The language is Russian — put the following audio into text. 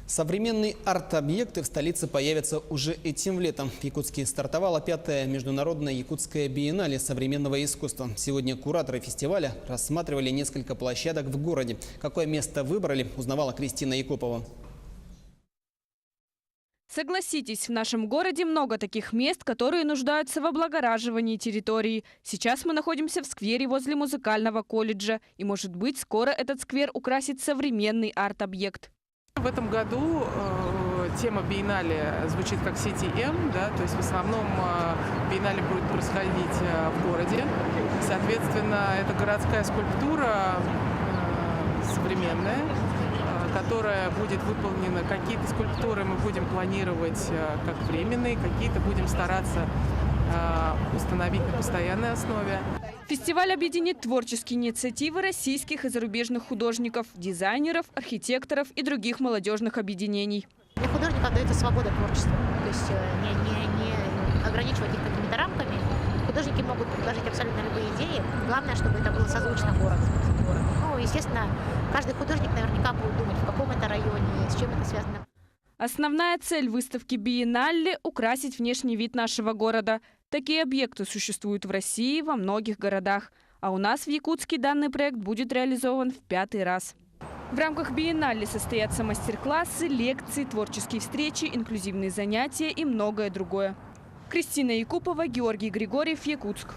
Современные арт-объекты в столице появятся уже этим летом. В Якутске стартовала 5-я международная якутская биеннале современного искусства. Сегодня кураторы фестиваля рассматривали несколько площадок в городе. Какое место выбрали, узнавала Кристина Якупова. Согласитесь, в нашем городе много таких мест, которые нуждаются в облагораживании территории. Сейчас мы находимся в сквере возле музыкального колледжа. И, может быть, скоро этот сквер украсит современный арт-объект. В этом году тема биеннале звучит как CTM, да, то есть в основном биеннале будет происходить в городе. Соответственно, это городская скульптура современная, которая будет выполнена. Какие-то скульптуры мы будем планировать как временные, какие-то будем стараться установить на постоянной основе. Фестиваль объединит творческие инициативы российских и зарубежных художников, дизайнеров, архитекторов и других молодежных объединений. Для художника дается свобода творчества, то есть не ограничивать их какими-то рамками. Художники могут предложить абсолютно любые идеи. Главное, чтобы это было созвучно городу. Ну, естественно, каждый художник наверняка будет думать, в каком это районе, с чем это связано. Основная цель выставки биеннале – украсить внешний вид нашего города. Такие объекты существуют в России во многих городах. А у нас в Якутске данный проект будет реализован в 5-й раз. В рамках биеннале состоятся мастер-классы, лекции, творческие встречи, инклюзивные занятия и многое другое. Кристина Якупова, Георгий Григорьев, Якутск.